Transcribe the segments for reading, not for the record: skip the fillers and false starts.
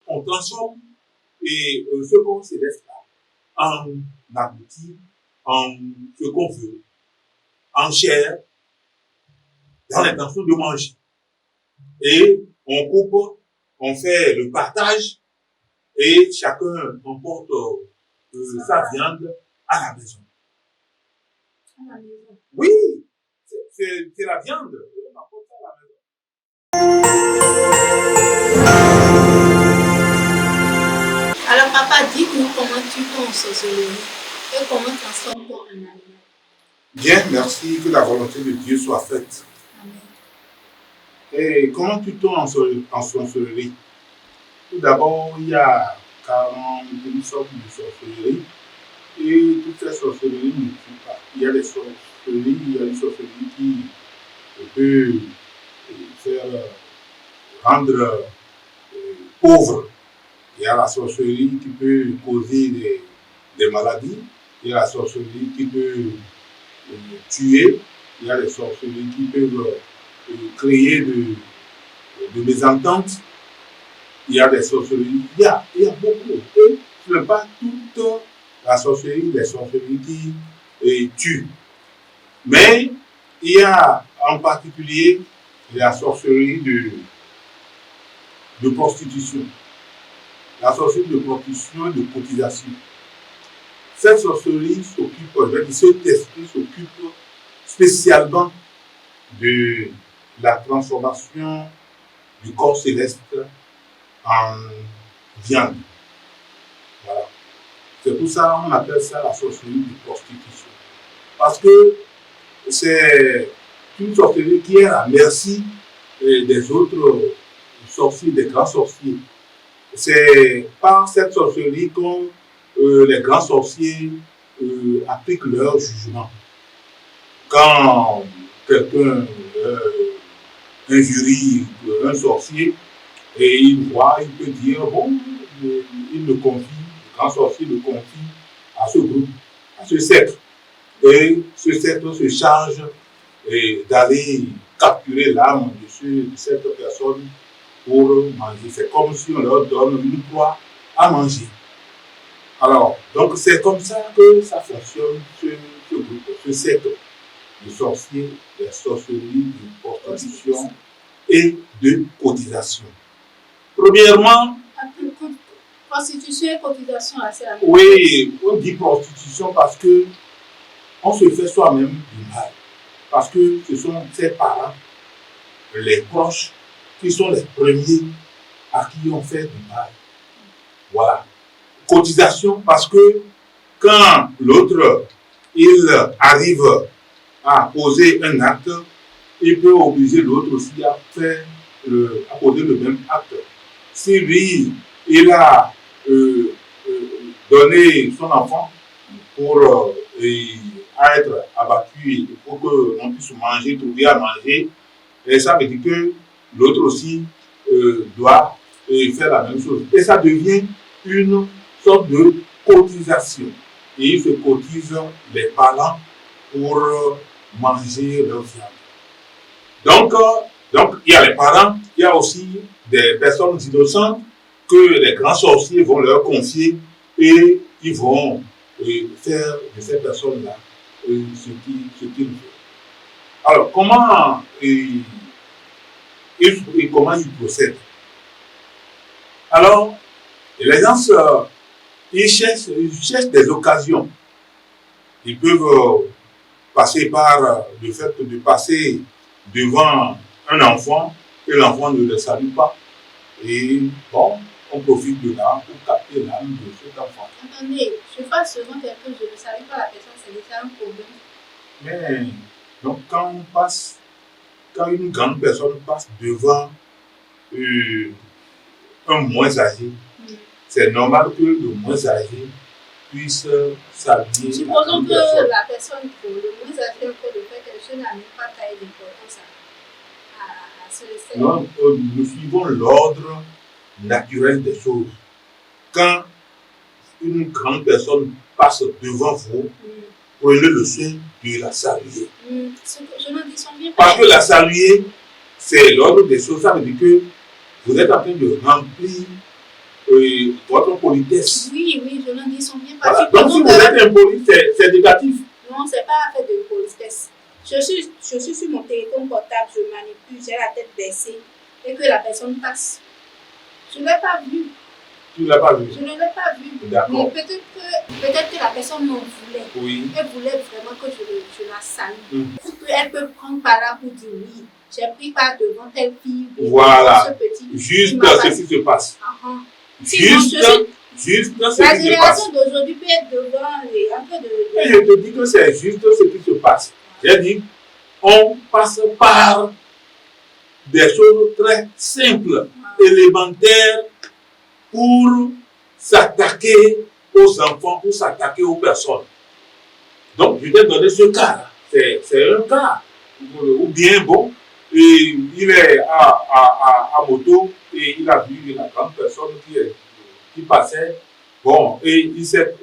on transforme ce qu'on céleste là en abouti, en ce qu'on veut, en chair, dans l'intention de manger. Et on coupe, on fait le partage et chacun emporte sa viande à la maison. À la maison. Oui, c'est la viande. On apporte ça à la maison. Alors papa, dites-nous comment tu ton sorcellerie et comment transforme-t-on en animal. Bien, merci, que la volonté de Dieu soit faite. Amen. Et comment tu tournes en sorcellerie? Tout d'abord, il y a 41 sortes de sorcellerie. Et toutes ces sorcelleries ne tuent pas. Il y a des sorcelleries, il y a une sorcellerie qui peut faire rendre pauvre. Il y a la sorcellerie qui peut causer des maladies. Il y a la sorcellerie qui peut tuer. Il y a les sorcelleries qui peuvent créer de mésententes. Il y a des sorcelleries. Il y a beaucoup. Et ce n'est pas toute la sorcellerie, des sorcelleries qui tuent. Mais il y a en particulier la sorcellerie de prostitution. La sorcellerie de prostitution et de cotisation. Cette sorcellerie s'occupe, cet esprit s'occupe spécialement de la transformation du corps céleste en viande. Voilà. C'est pour ça qu'on appelle ça la sorcellerie de prostitution. Parce que c'est une sorcellerie qui est à la merci des autres sorciers, des grands sorciers. C'est par cette sorcellerie que les grands sorciers appliquent leur jugement. Quand quelqu'un injurie un sorcier et il voit, il peut dire, bon, il le confie, le grand sorcier le confie à ce groupe, à ce secte. Et ce secte se charge d'aller capturer l'âme de cette personne pour manger. C'est comme si on leur donne une proie à manger. Alors, donc c'est comme ça que ça fonctionne, ce groupe, ce secte de sorciers, de sorcellerie, de prostitution et de cotisation. Premièrement, prostitution et cotisation, c'est la même. Oui, on dit prostitution parce que on se fait soi-même du mal. Parce que ce sont ses parents, les proches, qui sont les premiers à qui on fait du mal. Voilà. Cotisation parce que quand l'autre, il arrive à poser un acte, il peut obliger l'autre aussi à poser le même acte. Si lui, il a donné son enfant pour être abattu, pour que l'on puisse manger, trouver à manger, et ça veut dire que l'autre aussi doit faire la même chose. Et ça devient une sorte de cotisation. Et ils se cotisent les parents pour manger leur viande. Donc, il y a les parents, il y a aussi des personnes innocentes que les grands sorciers vont leur confier et ils vont faire de ces personnes-là ce qu'ils veulent. Alors, comment ils procèdent? Alors, les gens, ils cherchent des occasions. Ils peuvent passer par le fait de passer devant un enfant et l'enfant ne le salue pas. Et bon, on profite de là pour capter l'âme de cet enfant. Attendez, je passe devant quelqu'un, je ne salue pas la personne, c'est déjà un problème. Mais, donc quand une grande personne passe devant un moins âgé, c'est normal que le moins âgé puisse saluer. Supposons que la personne, le moins âgé, le fait que je n'ai pas taillé d'importance à ce. Non, nous suivons l'ordre naturel des choses. Quand une grande personne passe devant vous, prenez le soin de la saluer. Je n'en dis bien. Parce que la saluer, c'est l'ordre des choses. Ça veut dire que vous êtes en train de remplir votre politesse. Oui, je le dis, sont bien Voilà. parce Donc si vous êtes impoli, c'est négatif. Non, c'est pas fait de politesse. Je suis sur mon téléphone portable, je manipule, j'ai la tête baissée et que la personne passe. Je ne l'ai pas vu. Tu ne l'as pas vu? Je ne l'ai pas vu. D'accord. Mais peut-être que la personne m'en voulait. Oui. Elle voulait vraiment que je la salue. Elle peut prendre par là pour dire oui. J'ai pris part devant telle fille. Voilà. Ce petit Juste ce qui se passe. Juste ce qui se passe. La génération d'aujourd'hui peut être devant et un peu de. Et je te dis que c'est juste ce qui se passe. J'ai dit, on passe par des choses très simples, élémentaires, pour s'attaquer aux enfants, pour s'attaquer aux personnes. Donc, je t'ai donné ce cas-là. C'est un cas. Ou bien, bon, et il est à moto et il a vu la grande personne qui passait. Bon, et il sait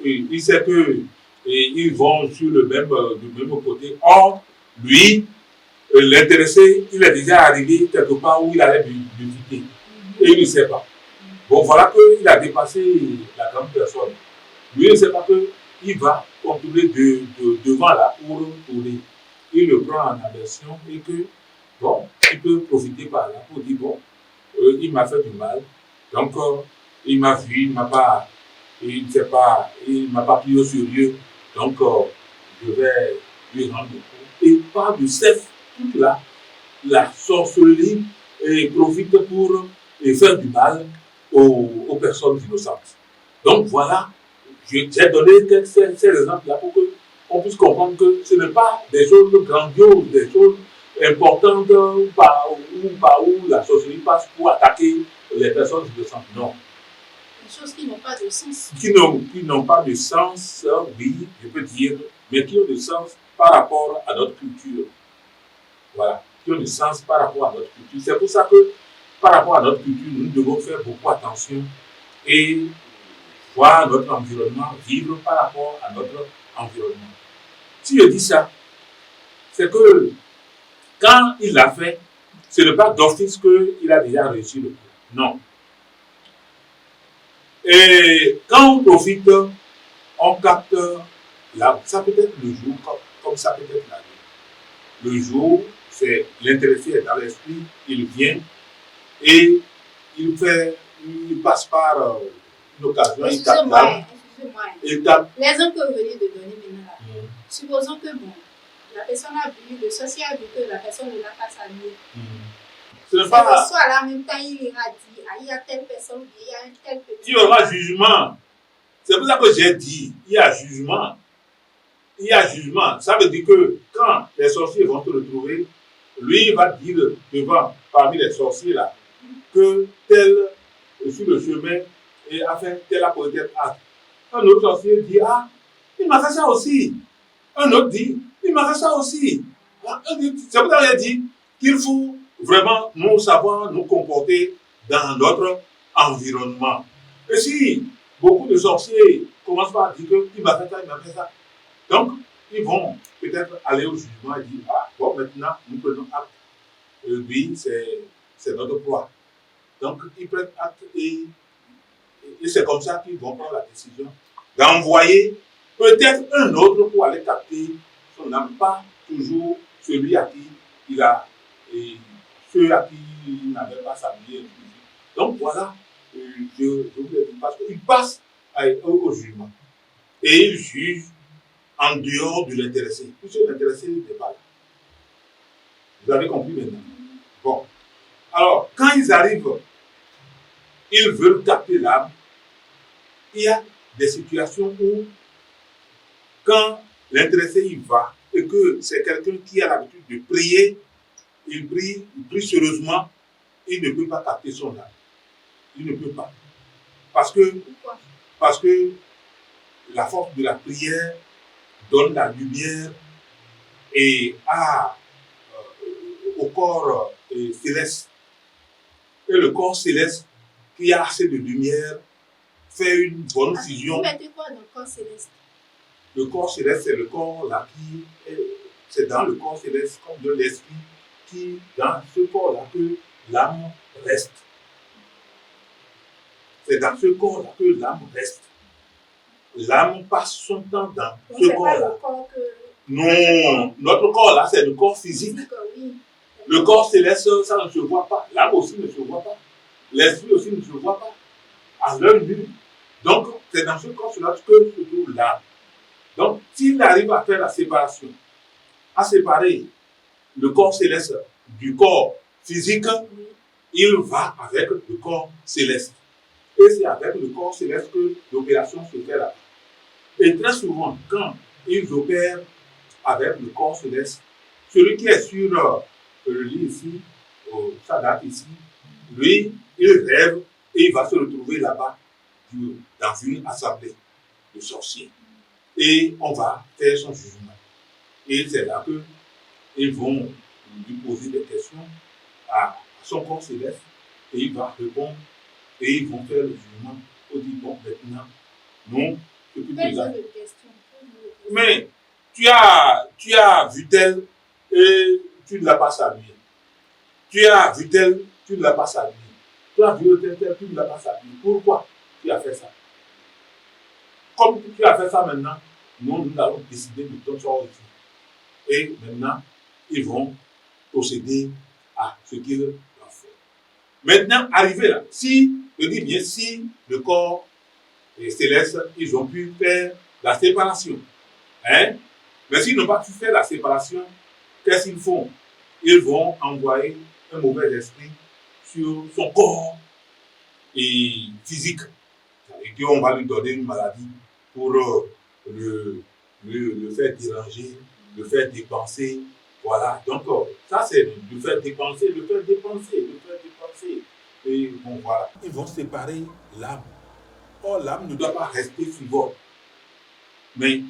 que ils vont sur du même côté. Or, lui, l'intéressé, il est déjà arrivé quelque part où il allait visiter. Et il ne sait pas. Bon, voilà qu'il a dépassé la grande personne. Lui, il ne sait pas qu'il va contourner devant là pour tourner. Il le prend en aversion et que, bon, il peut profiter par là pour dire, bon, il m'a fait du mal. Donc, il m'a vu, il ne m'a pas pris au sérieux. Donc, je vais lui rendre le coup. Et par du chef, toute la sorcellerie profite pour faire du mal aux personnes innocentes. Donc, voilà, j'ai donné ces exemples-là pour qu'on puisse comprendre que ce n'est pas des choses grandioses, des choses importantes par où la sorcellerie passe pour attaquer les personnes innocentes. Non. Des choses qui n'ont pas de sens. Qui n'ont pas de sens, oui, je peux dire, mais qui ont de sens par rapport à notre culture. Voilà, qui ont du sens par rapport à notre culture. C'est pour ça que, par rapport à notre culture, nous devons faire beaucoup attention et voir notre environnement, vivre par rapport à notre environnement. Si je dis ça, c'est que quand il l'a fait, ce n'est pas d'office qu'il a déjà réussi le coup. Non. Et quand on profite, on capte ça peut être le jour, comme ça peut être la nuit. Le jour, c'est l'intéressé est dans l'esprit, il vient et il passe par une occasion. Excusez-moi. Les exemples que vous venez de donner maintenant là. Supposons que bon, la personne a vu, le sorcier a vu que la personne ne l'a pas salué. Ce n'est pas. Le soir là, même quand il ira dire, il y a telle personne, il y a un tel petit. Il y aura jugement. C'est pour ça que j'ai dit, il y a jugement. Il y a jugement. Ça veut dire que quand les sorciers vont te retrouver, lui va dire parmi les sorciers là, que tel sur le chemin et a fait tel a posé tel acte. Un autre sorcier dit, ah, il m'a fait ça aussi. Un autre dit, il m'a fait ça aussi. C'est pour ça que j'ai dit qu'il faut vraiment nous savoir nous comporter dans notre environnement. Et si beaucoup de sorciers commencent par dire qu'il m'a fait ça, il m'a fait ça, donc ils vont peut-être aller au jugement et dire, ah, bon, maintenant, nous prenons acte. Lui, c'est notre proie. Donc, ils prennent acte et c'est comme ça qu'ils vont prendre la décision d'envoyer peut-être un autre pour aller capter son âme, pas toujours celui à qui il a, et ceux à qui il n'avait pas salué. Donc voilà, je vous ai dit, parce qu'il passe au jugement et il juge en dehors de l'intéressé. Puisque l'intéressé n'est pas là. Vous avez compris maintenant? Bon. Alors, quand ils arrivent, ils veulent capter l'âme. Il y a des situations où, quand l'intéressé y va, et que c'est quelqu'un qui a l'habitude de prier, il prie sérieusement, il ne peut pas capter son âme. Il ne peut pas. Parce que la force de la prière donne la lumière et au corps céleste. Et le corps céleste, qui a assez de lumière, fait une bonne fusion. Vous mettez quoi dans le corps céleste? Le corps céleste, c'est le corps là c'est dans le corps céleste, comme de l'esprit, qui, dans ce corps-là, que l'âme reste. c'est dans ce corps-là que l'âme reste. L'âme passe son temps dans Donc, ce c'est pas corps-là. le corps que. Non, notre corps-là, c'est le corps physique. Oui. Le corps céleste, ça ne se voit pas. L'âme aussi ne se voit pas. L'esprit aussi ne se voit pas. À l'œil nu. Donc, c'est dans ce corps-là que se trouve l'âme. Donc, s'il arrive à faire la séparation, à séparer le corps céleste du corps physique, il va avec le corps céleste. Et c'est avec le corps céleste que l'opération se fait là. Et très souvent, quand ils opèrent avec le corps céleste, celui qui est sur le lit ici, ça date ici, lui, il rêve et il va se retrouver là-bas dans une assemblée de sorciers. Et on va faire son jugement. Et c'est là qu'ils vont lui poser des questions à son corps céleste et il va répondre et ils vont faire le jugement. On dit, bon, maintenant, non, c'est plus Quelle que question? mais tu as vu tel et tu ne l'as pas salué. Tu as vu tel, tu ne l'as pas salué. Tu as vu tel, tu ne l'as pas salué. Pourquoi tu as fait ça? Comme tu as fait ça maintenant, nous allons décider de ton sort ici. Et maintenant, ils vont procéder à ce qu'ils doivent faire. Maintenant, arrivé là, si, je dis bien, si le corps céleste, ils ont pu faire la séparation. Hein? Mais s'ils n'ont pas pu faire la séparation, qu'est-ce qu'ils font? Ils vont envoyer un mauvais esprit sur son corps et physique. Et qu'on va lui donner une maladie pour le faire déranger, le faire dépenser. Voilà. Donc, ça, c'est le faire dépenser, le faire dépenser, le faire dépenser. Et bon, voilà. Ils vont séparer l'âme. Or, l'âme ne doit pas rester frivole. Mais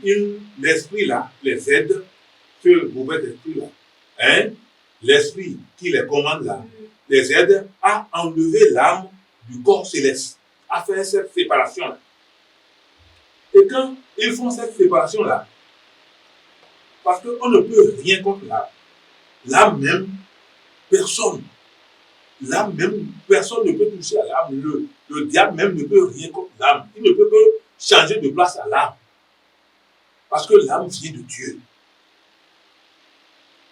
l'esprit là les aide, ce mauvais esprit là, hein, l'esprit qui les commande là, les aide à enlever l'âme du corps céleste, à faire cette séparation là. Et quand ils font cette séparation là, parce qu'on ne peut rien contre l'âme, l'âme même, personne ne peut toucher à l'âme, le diable même ne peut rien contre l'âme, il ne peut que changer de place à l'âme. Parce que l'âme vient de Dieu.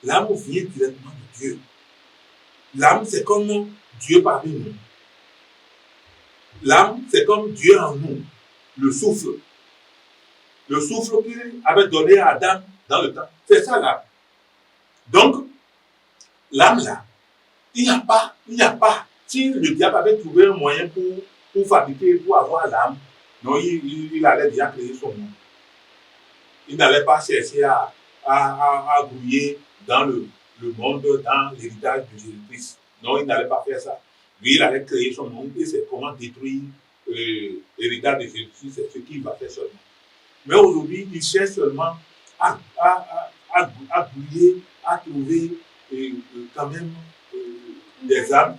L'âme vient directement de Dieu. L'âme, c'est comme Dieu parmi nous. L'âme, c'est comme Dieu en nous. Le souffle. Le souffle qu'il avait donné à Adam dans le temps. C'est ça l'âme. Donc, l'âme là, il n'y a pas. Si le diable avait trouvé un moyen pour fabriquer, pour avoir l'âme, non, il allait déjà créer son monde. Il n'allait pas chercher à grouiller dans le monde, dans l'héritage de Jésus-Christ. Non, il n'allait pas faire ça. Lui, il allait créer son monde et c'est comment détruire l'héritage de Jésus-Christ, c'est ce qu'il va faire seulement. Mais aujourd'hui, il cherche seulement à grouiller, à trouver quand même des âmes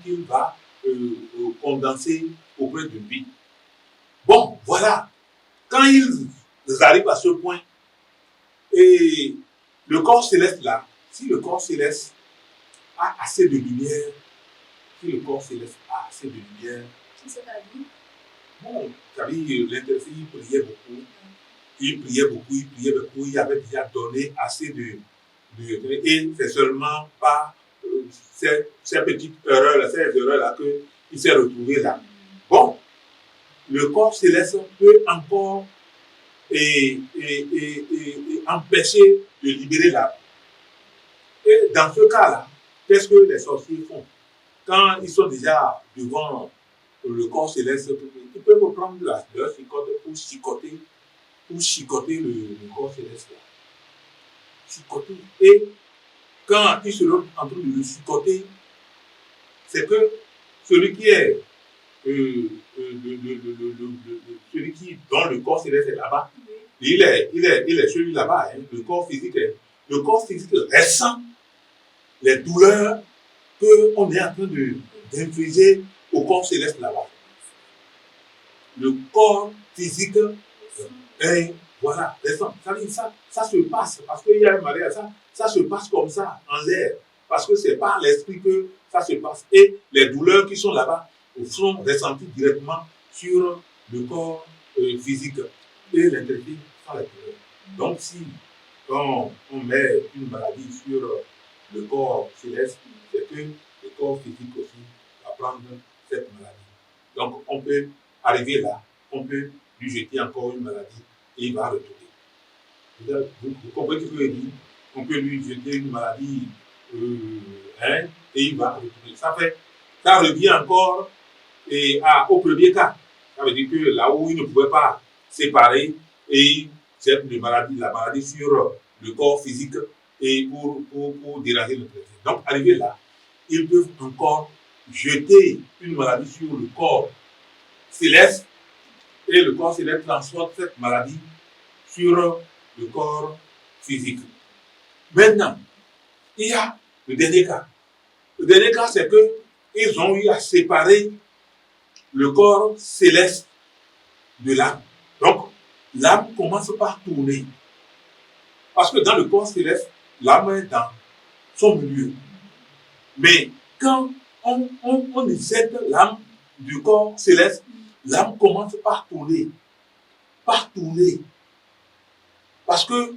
qu'il va condenser auprès de lui. Bon, voilà. Quand ils arrivent à ce point, et le corps céleste là, si le corps céleste a assez de lumière, bon, l'intercesseur, il priait beaucoup, il avait déjà donné assez de et c'est seulement par ces petites erreurs, ces erreurs-là qu'il s'est retrouvé là. Bon, le corps céleste peut encore et empêcher de libérer l'âme. Et dans ce cas-là, qu'est-ce que les sorciers font? Quand ils sont déjà devant le corps céleste, ils peuvent prendre leur chicotte pour chicoter le corps céleste. Chicoter. Et quand ils seront en train de le chicoter, c'est que celui qui est celui qui dont le corps céleste est là-bas, il est celui là-bas, hein, le corps physique ressent les douleurs qu'on est en train d'infliger au corps céleste là-bas. Le corps physique, voilà, ressent. Ça se passe, parce qu'il y a un mariage, ça se passe comme ça, en l'air, parce que c'est par l'esprit que ça se passe. Et les douleurs qui sont là-bas, sont ressentis directement sur le corps physique et l'interpréter sans la douleur. Donc, si quand on met une maladie sur le corps céleste, c'est que le corps physique aussi va prendre cette maladie. Donc, on peut arriver là, on peut lui jeter encore une maladie et il va retourner. Vous comprenez ce que je dis? On peut lui jeter une maladie et il va retourner. Ça revient encore au premier cas. Ça veut dire que là où il ne pouvait pas séparer et cette la maladie sur le corps physique et pour déranger le traitement. Donc, arrivé là, ils peuvent encore jeter une maladie sur le corps céleste et le corps céleste transporte cette maladie sur le corps physique. Maintenant, il y a le dernier cas. Le dernier cas, c'est qu'ils ont eu à séparer le corps céleste de l'âme. Donc, l'âme commence par tourner. Parce que dans le corps céleste, l'âme est dans son milieu. Mais quand on éjecte l'âme du corps céleste, l'âme commence par tourner. Parce que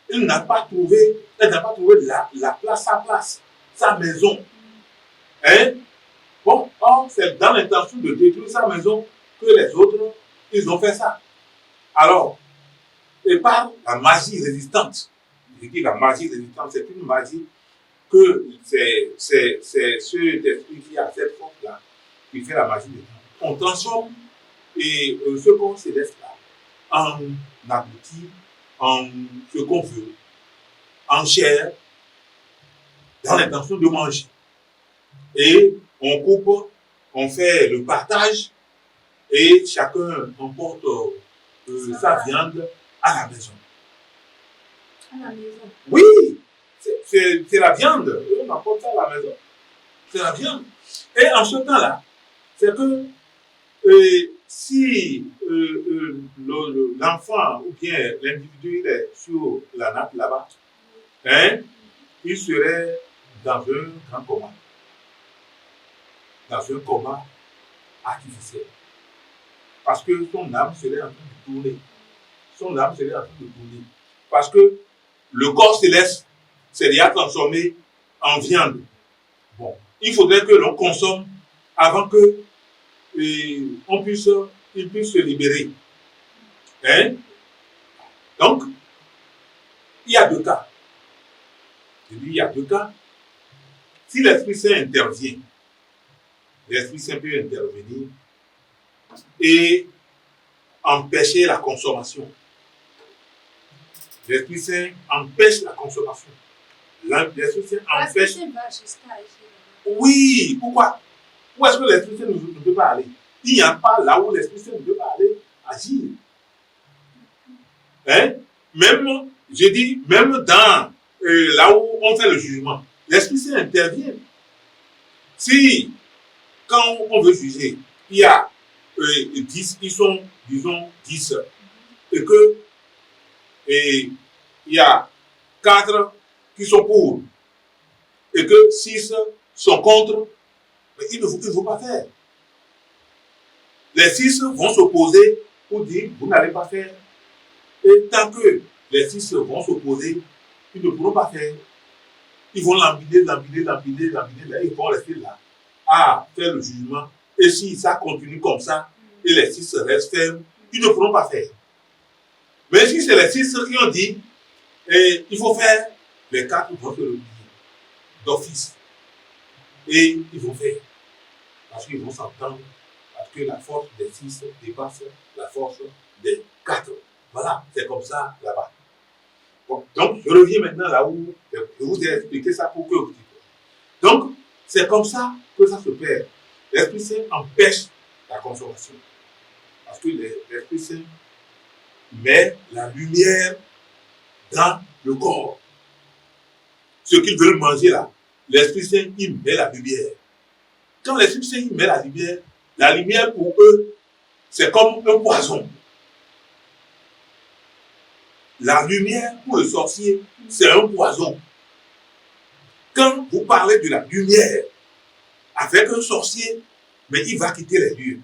elle n'a pas trouvé la place, sa maison. Hein? Bon, c'est dans l'intention de détruire sa maison que les autres, ils ont fait ça. Alors, et par la magie résistante, je dis la magie résistante, c'est une magie que c'est cet esprit qui a cette force-là, qui fait la magie résistante. On transforme ce corps céleste-là en abouti, en ce qu'on veut, en chair, dans l'intention de manger. Et on coupe, on fait le partage et chacun emporte sa viande à la maison. À la maison? Oui, c'est la viande. On emporte ça à la maison. C'est la viande. Et en ce temps-là, c'est que si l'enfant ou bien l'individu il est sur la nappe là-bas, hein, il serait dans un grand coma. Dans un coma artificiel. Parce que son âme serait en train de tourner. Parce que le corps céleste s'est déjà transformé en viande. Bon, il faudrait que l'on consomme avant que il puisse se libérer. Hein? Donc, il y a deux cas. Je dis, il y a deux cas. Si l'Esprit Saint intervient, l'Esprit Saint peut intervenir et empêcher la consommation. L'Esprit Saint empêche la consommation. L'Esprit Saint empêche. L'Esprit Saint va jusqu'à agir. Oui, pourquoi? Où est-ce que l'Esprit Saint ne peut pas aller? Il n'y a pas là où l'Esprit Saint ne peut pas aller agir. Hein? Même, je dis, même dans là où on fait le jugement, l'Esprit Saint intervient. Si, quand on veut juger, il y a 10, ils sont, disons, 10, et que il y a 4 qui sont pour, et que 6 sont contre, mais il ne faut pas faire. Les 6 vont s'opposer pour dire, vous n'allez pas faire. Et tant que les 6 vont s'opposer, ils ne pourront pas faire. Ils vont l'embiner, là, ils vont rester là, à faire le jugement. Et si ça continue comme ça, et les 6 restent fermes, ils ne pourront pas faire. Mais si c'est les 6 qui ont dit, il faut faire, les 4 vont se replier d'office. Et ils vont faire. Parce qu'ils vont s'entendre, parce que la force des 6 dépasse la force des 4. Voilà, c'est comme ça là-bas. Bon, donc, je reviens maintenant là où je vous ai expliqué ça pour que vous dites. Donc, c'est comme ça que ça se perd. L'Esprit Saint empêche la consommation. Parce que l'Esprit Saint met la lumière dans le corps. Ceux qui veulent manger là, l'Esprit Saint, il met la lumière. Quand l'Esprit Saint, il met la lumière pour eux, c'est comme un poison. La lumière pour le sorcier, c'est un poison. Quand vous parlez de la lumière avec un sorcier, mais il va quitter les lieux.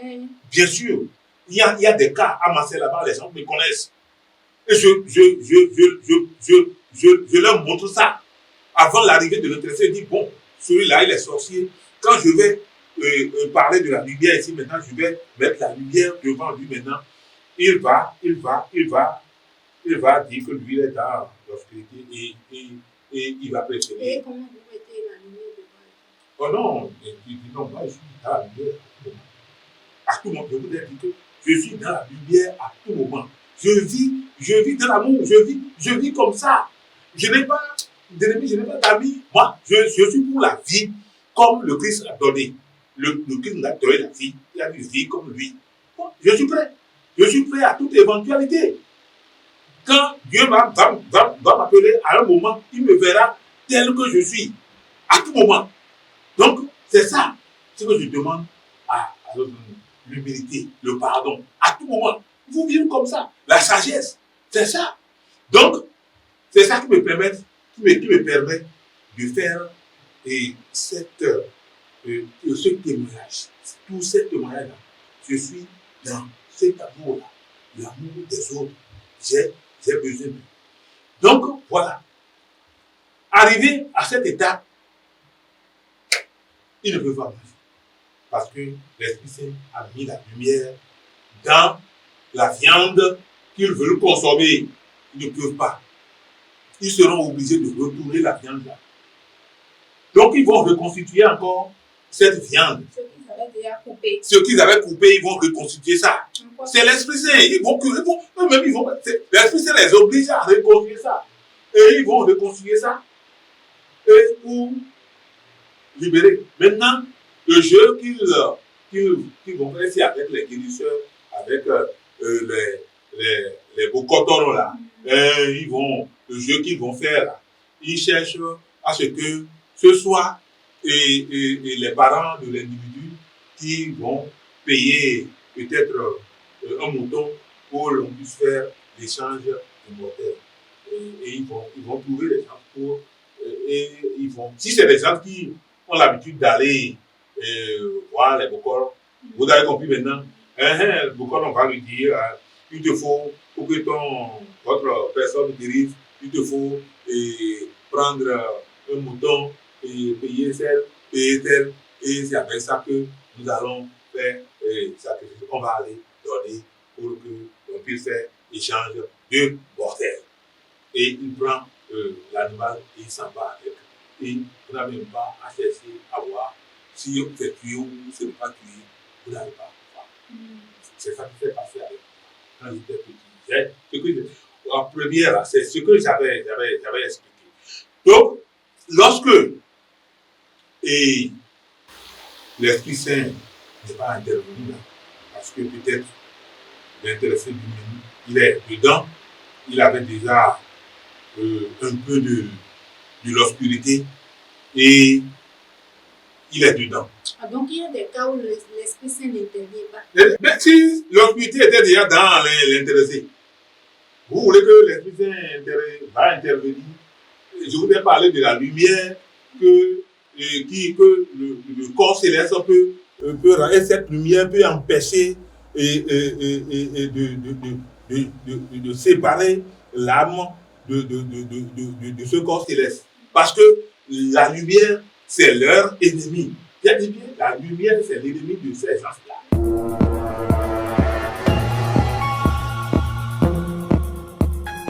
Eh, Bien sûr, il y a des cas à Marseille là-bas, les gens me connaissent. Et je leur montre ça. Avant l'arrivée de l'intéressé, je dis, bon, celui-là, il est sorcier. Quand je vais parler de la lumière ici maintenant, je vais mettre la lumière devant lui maintenant. Il va dire que lui, il est dans l'obscurité et il va préférer. et comment vous mettez la lumière devant? Oh non, il dit non, moi je suis dans la lumière à tout moment. Je vous ai dit que je suis dans la lumière à tout moment. Je vis dans l'amour, je vis comme ça. Je n'ai pas d'ennemis, je n'ai pas d'amis. Moi, je suis pour la vie comme le Christ a donné. Le Christ nous a donné la vie, il a dit vie comme lui. Bon, je suis prêt. Je suis prêt à toute éventualité. Quand Dieu va m'appeler à un moment, il me verra tel que je suis, à tout moment. Donc, c'est ça ce que je demande à l'humilité, le pardon, à tout moment. Vous vivez comme ça. La sagesse, c'est ça. Donc, c'est ça qui me permet de faire ce témoignage. Tout ce témoignage-là. Je suis dans cet amour-là, l'amour des autres. J'ai besoin de. Donc, voilà. Arrivé à cette étape, il ne peut pas marcher. Parce que l'Esprit Saint a mis la lumière dans la viande qu'ils veulent consommer. Ils ne peuvent pas. Ils seront obligés de retourner la viande là. Donc, ils vont reconstituer encore cette viande. Ce qu'ils avaient déjà coupé. Ce qu'ils avaient coupé, ils vont reconstituer ça. C'est l'Esprit Saint. L'Esprit Saint les oblige à reconstruire ça. Et ils vont reconstruire ça. Et pour libérer. Maintenant, le jeu qu'ils vont faire ici avec les guérisseurs, avec les beaux cotons là, le jeu qu'ils vont faire là, ils cherchent à ce que ce soit les parents de l'individu qui vont payer peut-être un mouton pour l'on puisse faire l'échange immortel. Et ils vont trouver les gens pour si c'est des gens qui ont l'habitude d'aller voir les Bokor, vous avez compris maintenant, le Bokor, on va lui dire, il te faut, pour que votre personne guérisse, il te faut prendre un mouton et payer tel, et c'est avec ça que nous allons faire sacrifice. On va aller donner pour que l'on puisse faire échange de mortels. Et il prend l'animal et il s'en va avec. Et vous n'avez même pas à chercher à voir si vous êtes tué ou si vous n'êtes pas tué. Vous n'avez pas à voir. C'est ça qui fait passer avec moi. Quand j'étais petit. En première, c'est ce que j'avais expliqué. Donc, lorsque l'Esprit Saint n'est pas intervenu là, parce que peut-être l'intéressé lui-même, il est dedans, il avait déjà un peu de l'obscurité et il est dedans. Ah, donc il y a des cas où l'Esprit Saint n'intervient pas. Mais si l'obscurité était déjà dans l'intéressé, vous voulez que l'Esprit Saint va intervenir. Je voudrais parler de la lumière que le corps céleste peut et cette lumière peut empêcher de séparer l'âme de ce corps céleste. Parce que la lumière, c'est leur ennemi. Bien dit bien, la lumière, c'est l'ennemi de ces gens.